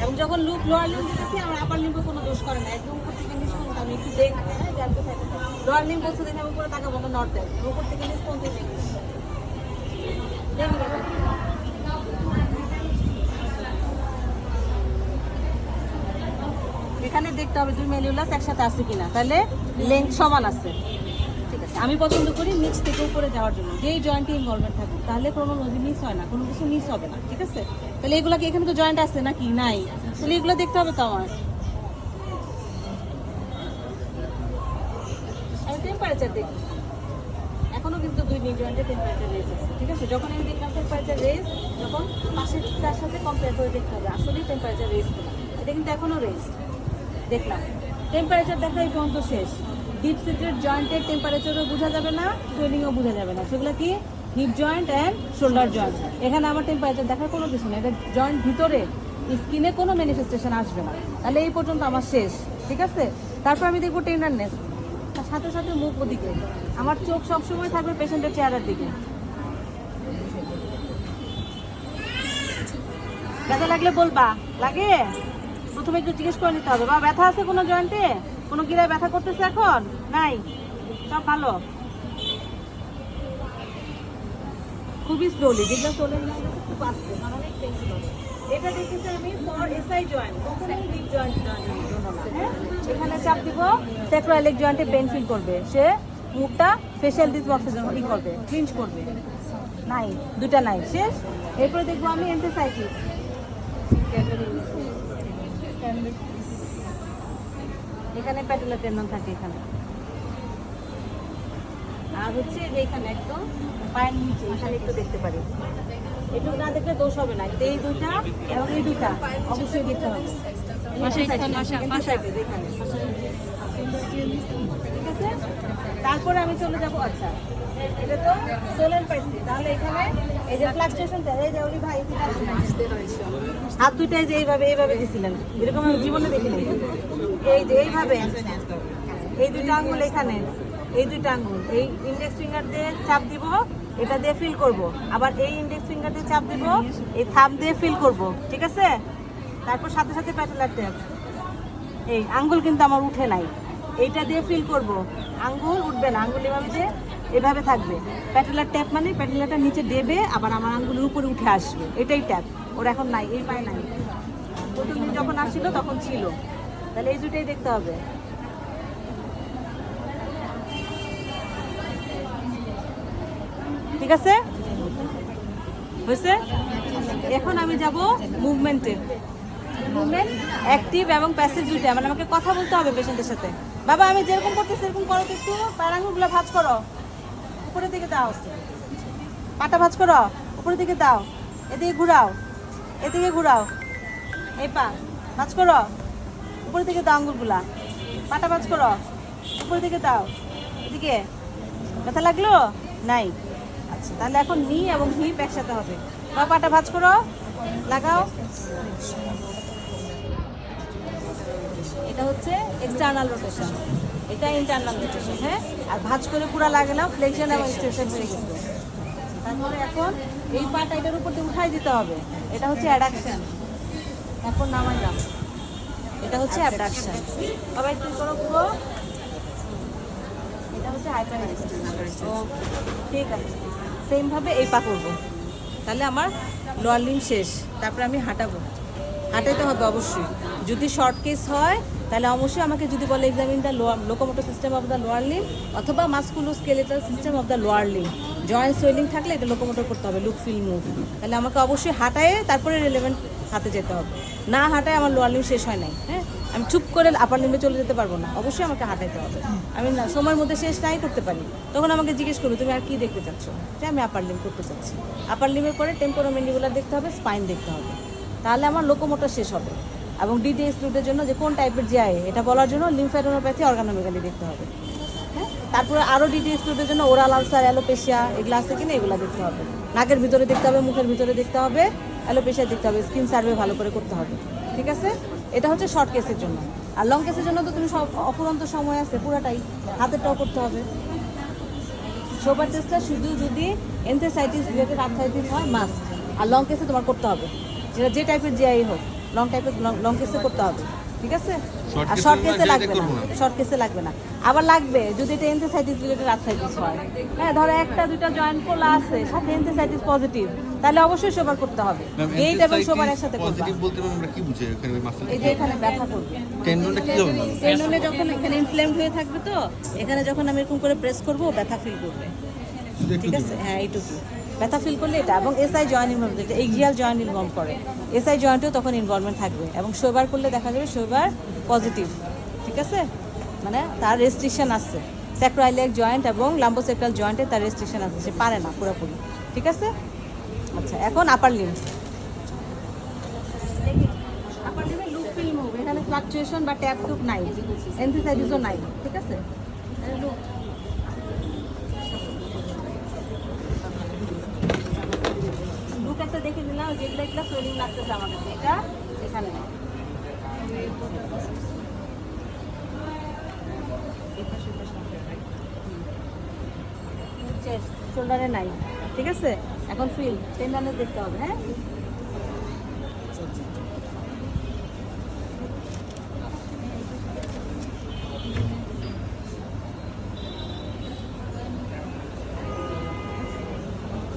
এবং যখন lower limb দিতেছি আমার আপার লিম্বে কোনো দোষ করে না, একদম উপর থেকে নিচ পর্যন্ত আমি একটু দেখি, হ্যাঁ জানতে থাকি। লোয়ার লিম্ব বলছে দেখে আমি উপরে তাকাবো না, নর্থ দেয় উপর থেকে নিচ পর্যন্ত দেখি। এখানে দেখতে হবে দুই ম্যানিউলাস একসাথে আছে কিনা, তাহলে লেন্থ সমান আছে। ঠিক আছে, আমি পছন্দ করি নিচ থেকে উপরে যাওয়ার জন্য, যেই জয়েন্টে ইনভলভমেন্ট থাকে তাহলে কোনো মিস হয় না, কোনো কিছু মিস হবে না। ঠিক আছে, তাহলে এগুলো কি এখানে তো জয়েন্ট আছে নাকি নাই, তাহলে এগুলো দেখতে হবে তো আমার। আমি টেম্পারেচার দেখি, এখনো কিন্তু দুই জয়েন্টে টেম্পারেচার রেজ আছে। ঠিক আছে, যখন আমি দেখলাম টেম্পারেচার রেজ, তখন পাশেরটার সাথে কম্পেয়ার করে দেখতে হবে আসলেই টেম্পারেচার রেজ কিনা। এটা কিন্তু এখনো রেজ দেখলাম। টেম্পারেচার দেখা এই পর্যন্ত শেষ। ডিপ সিটেড জয়েন্টের টেম্পারেচারও বোঝা যাবে না, সোয়েলিংও বোঝা যাবে না, সেগুলো কি hip joint and shoulder joint. এখানে আমার টেম্পারেচার দেখার কোনো কিছু নেই, এটা জয়েন্ট ভিতরে স্কিনে কোনো ম্যানিফেস্টেশন আসবে না, তাহলে এই পর্যন্ত আমার শেষ। ঠিক আছে, তারপর আমি দেখবো টেন্ডারনেস, তার সাথে সাথে মুখ ওদিকে, আমার চোখ সবসময় থাকবে পেশেন্টের চেহারার দিকে। ব্যথা লাগলে বলবা, লাগে প্রথমে একটু জিজ্ঞেস করে নিতে হবে, বা ব্যথা আছে কোনো জয়েন্টে, কোনো গিরায় ব্যথা করতেছে এখন নাই, সব ভালো। খুবই স্লোলি, যেগুলো চলে খুব আসছে, আমার অনেক টেনশন হবে। এটা দেখতেছি আমি ফর এসআই জয়েন্ট, কখনোই ডিপ জয়েন্ট জন্য না। হ্যাঁ, এখানে চাপ দিব, স্যাক্রোইলিক জয়েন্টে পেন ফিল করবে, সে মুখটা ফেশিয়াল ডিসবক্সের জন্য ই করবে, ক্লিঞ্চ করবে। নাই, দুটা নাই, শেষ। এরপরে দেখবো আমি এন্টেসাইটিস, এখানে প্যাটেলা টেন্ডন থাকে এখানে, আর হচ্ছে যে এখানে একদম পায়ের নিচে এখানে একটু দেখতে পারি, একটু না দেখলে দোষ হবে না। এই দুইটা এবং এই দুইটা অবশ্যই দেখতে হবে। ঠিক আছে, তারপরে আমি চলে যাবো। আচ্ছা, এটা তো সোলেন পাইছি, তাহলে এখানে এই যে ফ্লাকচুয়েশন, এই যে ওলি ভাই হাত দুইটাই যে এইভাবে এইভাবে দিছিলেন, এরকম আমি জীবনে দেখিনি। এই যে এইভাবে এই দুইটা আঙ্গুল এখানে, এই দুইটা আঙ্গুল এই ইন্ডেক্স ফিঙ্গার দিয়ে চাপ দিব, এটা দিয়ে ফিল করব, আবার এই ইন্ডেক্স ফিঙ্গার দিয়ে চাপ দিব, এই থাম্ব দিয়ে ফিল করব। ঠিক আছে, তারপর সাথে সাথে প্যাটেলার ট্যাপ, এই আঙ্গুল কিন্তু আমার উঠে নাই, এইটা দিয়ে ফিল করব, আঙ্গুল উঠবে না, আঙ্গুল এভাবে যে এভাবে থাকবে। প্যাটেলার ট্যাপ মানে প্যাটেলারটা নিচে দেবে, আবার আমার আঙ্গুলের উপরে উঠে আসবে, এটাই ট্যাপ। ওর এখন নাই, এই পায়ে নাই, প্রথম দিন যখন আসছিল তখন ছিল, তাহলে এই দুটোই দেখতে হবে। ঠিক আছে, হয়েছে। এখন আমি যাব মুভমেন্টে। মুভমেন্ট অ্যাক্টিভ এবং প্যাসিভ দুইটা, মানে আমাকে কথা বলতে হবে পেশেন্টের সাথে। বাবা আমি যেরকম করতেছি এরকম করো, তো একটু পায়ের আঙুলগুলো ভাঁজ করো, উপরের দিকে দাও, পাটা ভাঁজ করো, উপরের দিকে দাও, এদিকে ঘুরাও, এদিকে ঘুরাও, এই পা ভাঁজ করো, উপরের দিকে দাও আঙুলগুলা, পাটা ভাঁজ করো, উপরের দিকে দাও, এদিকে। ব্যথা লাগলো নাই? আচ্ছা, তাহলে এখন নি এবং হিপ একসাথে হবে। বা পাটা ভাঁজ করো, লাগাও, এটা হচ্ছে এক্সটার্নাল রোটেশন, এটা ইন্টারনাল রোটেশন। হ্যাঁ, আর ভাঁজ করে পুরো লাগালাম, ফ্লেকশন এবং এক্সটেনশন হয়ে গেছে। তারপরে এখন এই পাটা এটার উপর দিয়ে উঠাই দিতে হবে, এটা হচ্ছে অ্যাডাকশন। এখন নামাইলাম, এটা হচ্ছে অ্যাবডাকশন। সবাই একটু করো পুরো, এটা হচ্ছে হাইপার এক্সটেনশন। ঠিক আছে, সেমভাবে এই পা করবো, তাহলে আমার লোয়ার লিম্ব শেষ। তারপরে আমি হাঁটাবো, হাঁটাইতে হবে অবশ্যই। যদি শর্ট কেস হয় তাহলে অবশ্যই আমাকে যদি বলে examine the locomotor system of the lower limb অথবা musculoskeletal system of the lower limb, joint swelling থাকলে এটা লোকোমোটর করতে হবে, লুক ফিল মুভ। তাহলে আমাকে অবশ্যই হাঁটায় তারপরে রিলেভেন্ট হাতে যেতে হবে, না হাঁটায় আমার লোয়ার লিম্ব শেষ হয় নাই। হ্যাঁ, আমি চুপ করে আপার লিম্বে চলে যেতে পারবো না, অবশ্যই আমাকে হাঁটাইতে হবে। আমি না সময়ের মধ্যে শেষ নাই করতে পারি, তখন আমাকে জিজ্ঞেস করবে তুমি আর কি দেখতে চাচ্ছ, যে আমি আপার লিম্ব করতে চাচ্ছি। আপার লিম্বের পরে টেম্পোরোম্যান্ডিবুলার দেখতে হবে, স্পাইন দেখতে হবে, তাহলে আমার লোকোমোটর শেষ হবে। এবং ডিটি এক্সক্লুডের জন্য যে কোন টাইপের জিআই এটা বলার জন্য লিম্ফ্যাডেনোপ্যাথি, অর্গানোমেগালি দেখতে হবে। হ্যাঁ, তারপরে আরও ডিটি এক্সক্লুডের জন্য ওরাল আলসার, অ্যালোপেশিয়া এগুলো আছে কিনা এগুলো দেখতে হবে। নাকের ভিতরে দেখতে হবে, মুখের ভিতরে দেখতে হবে, অ্যালোপেশিয়া দেখতে হবে, স্কিন সার্ভে ভালো করে করতে হবে। ঠিক আছে, এটা হচ্ছে শর্ট কেসের জন্য। আর লং কেসের জন্য তো তুমি সব অফুরন্ত সময় আছে, পুরাটাই হাতেরটাও করতে হবে। সোবার টেস্টটা শুধু যদি এনথেসাইটিস রিলেটেড আর্থ্রাইটিস হয় মাস্ট, আর লং কেসে তোমার করতে হবে, যেটা যে টাইপের জিআই হোক। লং টাইপের লং কেসে করতে হবে, ঠিক আছে? Short আর case শর্ট এ কেসে আমরা লাগবে যেটা করবো না, না। শর্ট কেসে লাগবে না। আবার লাগবে যদি এটা এনথেসাইটিস রিলেটেড আর্থ্রাইটিস হয়, হ্যাঁ ধরো একটা দুইটা জয়েন্ট খোলা আছে সাথে এনথেসাইটিস পজিটিভ, তাহলে অবশ্যই শোবার করতে হবে। গেইট এবং শোবার একসাথে করবা। পজিটিভ বলতে আমরা কি বুঝি এখানে মাসল? এই যে এখানে ব্যথা করবে, টেন্ডনটা কি হবে? টেন্ডনে যখন এখানে ইনফ্লেমড হয়ে থাকবে, তো এখানে যখন আমি এরকম করে প্রেস করব ব্যথা ফিল করবে, শুধু একটু ঠিক আছে? হ্যাঁ এইটুকু ব্যথা ফিল করলে এটা, এবং এসআই জয়েন্ট ইনভলভ, যেটা এক্সিয়াল জয়েন্ট ইনভলভ করে, এসআই জয়েন্টেও তখন ইনভলভমেন্ট থাকবে, এবং শোবার করলে দেখা যাবে শোবার পজিটিভ, ঠিক আছে? মানে তার রেস্ট্রিকশন আছে, স্যাক্রোইলিয়াক জয়েন্ট এবং লাম্বোসেক্রাল জয়েন্টে তার রেস্ট্রিকশন আছে, সে পারে না পুরোপুরি, ঠিক আছে? আচ্ছা, এখন আপার লিম্ব। আপার লিম্বে লুপ ফিল মুভ, এখানে ফ্লাকচুয়েশন বা ট্যাপ টুপ নাই, এনথেসাইটিসও নাই, ঠিক আছে? লুপ লুক একটা দেখে দিলাম, যেগুলো একটা সোয়েলিং লাগতেছে আমার কাছে, এটা এখানে নাই। শোল্ডারে নাই, ঠিক আছে? এখন ফিল টেন্ডনে দেখতে হবে, হ্যাঁ?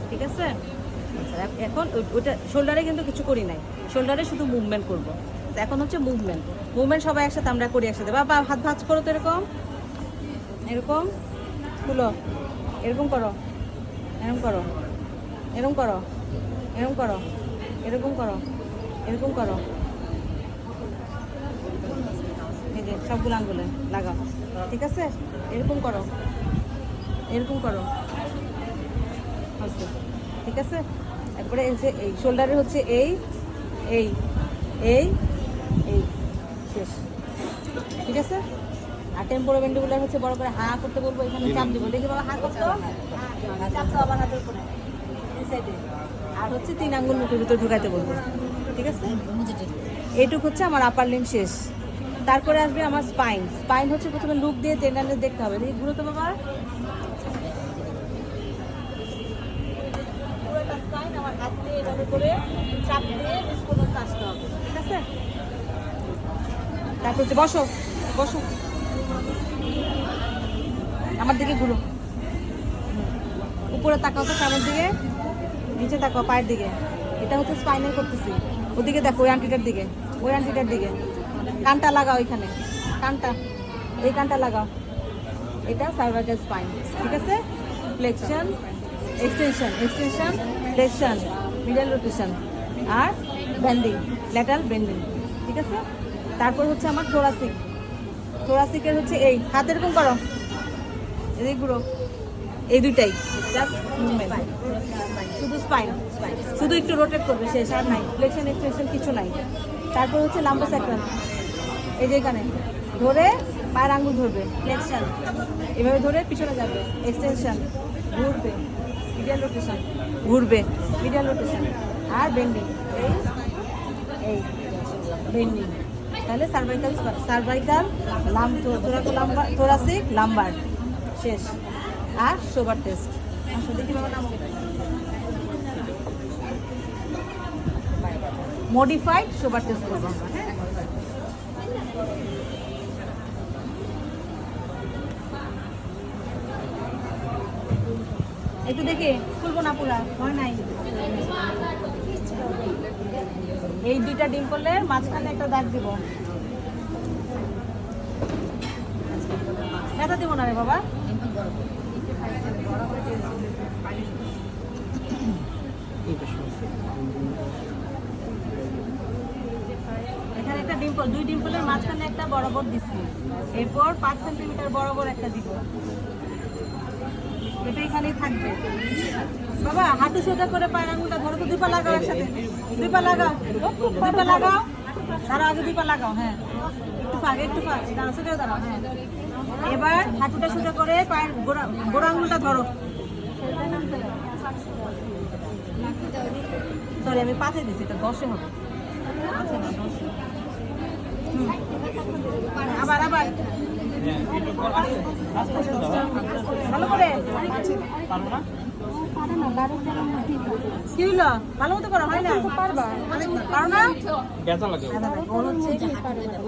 ঠিক আছে? আচ্ছা, এখন ওটা শোল্ডারে কিন্তু কিছু করি নাই, শোল্ডারে শুধু মুভমেন্ট করব। এখন হচ্ছে মুভমেন্ট, মুভমেন্ট সবাই একসাথে আমরা করি একসাথে। বাবা হাত ভাঁজ করো তো, এরকম এরকম খুলো, এরকম করো, এরকম করো, এরকম করো, এরকম করো, এরকম করো, এরকম করো, এই যে সবগুলো আঙ্গুলে লাগাও, ঠিক আছে? এরকম করো, এরকম করো, আচ্ছা, ঠিক আছে? তারপরে এই শোল্ডারে হচ্ছে এই এই এই এই শেষ, ঠিক আছে? আর টেম্পোরোম্যান্ডিবুলার হচ্ছে বড় করে হা করতে বলবো, এখানে চাপ দিব, দেখি বাবা হা করতে, চাপ তো আবার হাতের উপরে এই সাইডে। আর হচ্ছে 3 আঙ্গুল মুখের ভিতরে ঢুকাইতে বলবো, ঠিক আছে? এইটুকু হচ্ছে আমার আপার লিম্ব শেষ। তারপরে আসবে আমার স্পাইন। স্পাইন হচ্ছে প্রথমে লুপ দিয়ে টেন্ডনে দেখতে হবে, দেখি ঘুরো তো বাবা। পুরোটা স্পাইন আমার হাত দিয়ে এভাবে করে চাপ দিয়ে নিচ পর্যন্ত আসতে হবে, ঠিক আছে? তারপর হচ্ছে বসো, বসো, আমার দিকে ঘুরো, উপরে তাকাও তো সামনের দিকে, নিচে তাকাও পায়ের দিকে। এটা হচ্ছে স্পাইনের করতেছি, ওদিকে দেখো, ওই আন্টিটার দিকে, ওই আন্টিটার দিকে। কানটা লাগাও এখানে, কানটা, এই কানটা লাগাও, এটা সার্ভাইকাল স্পাইন, ঠিক আছে? Flexion, extension, extension, flexion, middle rotation, আর বেন্ডিং, ল্যাটারাল বেন্ডিং, ঠিক আছে? তারপর হচ্ছে আমার থোরাসিক। থোরাসিকের হচ্ছে এই হাত এরকম করো, এদিকে ঘুরো, এই দুইটাই জাস্ট মুভমেন্ট, শুধু স্পাইন, শুধু একটু রোটেট করবে, শেষ, আর নাই ফ্লেকশন এক্সটেনশন কিছু নাই। তারপর হচ্ছে লাম্বোস্যাক্রাল, এই যে এখানে ধরে পায়ের আঙ্গুল ধরবে, ফ্লেকশন, এভাবে ধরে পিছনে যাবে, এক্সটেনশন, ঘুরবে, মিডিয়াল রোটেশন, ঘুরবে, মিডিয়াল রোটেশন, আর বেন্ডিং, এই এই বেন্ডিং। তাহলে সার্ভাইকাল, সার্ভাইকাল, থোরাসিক, লাম্বার শেষ। আর শোবার টেস্ট, মডিফাইড শোবার টেস্ট করবো, হ্যাঁ? একটু দেখে খুলবো না, পুরা হয় নাই। এই দুইটা ডিম্পলের মাঝখানে একটা দাগ দিব, ব্যথা দিব না রে বাবা। এখানে একটা ডিম্পল, দুই ডিম্পলের মাঝখানে একটা বরাবর দিচ্ছি, এরপর 5 সেন্টিমিটার বরাবর একটা দিব, এটা এখানেই থাকবে। বাবা হাঁটু সোজা করে পায়ের আঙুলটা ধরো তো, 2 পা লাগাও একসাথে, 2 পা লাগাও, 2 পা লাগাও, দাঁড়াও আগে 2 পা লাগাও, হ্যাঁ একটু ফাঁক, একটু ফাঁক, দাঁড়াও সোজা দাঁড়াও, হ্যাঁ। এবার হাঁটুটা সোজা করে পায়ের গোড়া আঙুলটা ধরো, সরি আমি 5-এ দিচ্ছি, এটা 10-এ হবে, আবার আবার ভালো করে কি হইলো ভালো মতো করো হয় না পারবা পারো না ব্যথা লাগে ওর হচ্ছে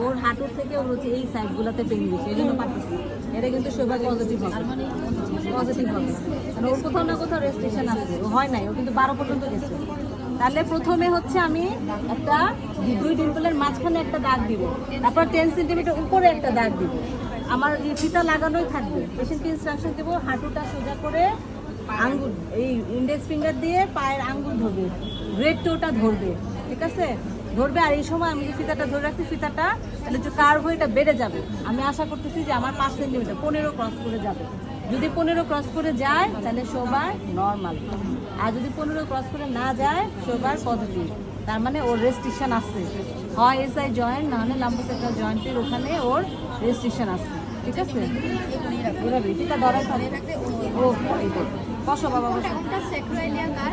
ওর হাঁটুর থেকে ওর হচ্ছে এই সাইডগুলোতে পেন বেশি এই জন্য পারতেছি এটা কিন্তু সবাই পজিটিভ হবে পজিটিভ হবে মানে ওর কোথাও না কোথাও রেস্ট্রিকশন আছে ও হয় নাই ও কিন্তু 12 পর্যন্ত গেছে তাহলে প্রথমে হচ্ছে আমি একটা দুই ডিম্পলের মাঝখানে একটা দাগ দিব তারপর 10 সেন্টিমিটার উপরে একটা দাগ দিব আমার এই ফিতা লাগানোই থাকবে পেশেন্টকে ইনস্ট্রাকশন দেবো হাঁটুটা সোজা করে আঙ্গুল এই ইন্ডেক্স ফিঙ্গার দিয়ে পায়ের আঙ্গুল ধরবে রেড টোটা ধরবে ঠিক আছে ধরবে আর এই সময় আমি যে ফিতাটা ধরে রাখছি ফিতাটা তাহলে যে কার্ভ হয়ে এটা বেড়ে যাবে আমি আশা করতেছি যে আমার 5 সেন্টিমিটার 15 ক্রস করে যাবে যদি 15 ক্রস করে যায় তাহলে সবার নর্মাল আর যদি 15 ক্রস করে না যায় সবার পজিটিভ তার মানে ওর রেস্ট্রিকশন আছে হয় এসআই জয়েন্ট না হলে লাম্বোসেক্টাল জয়েন্টের ওখানে ওর রেস্ট্রিকশন আছে ঠিক আছে এভাবে ফিতা ধরাই থাকবে ও বসো বাবা বসো একটা স্যাক্রোইলিয়া কার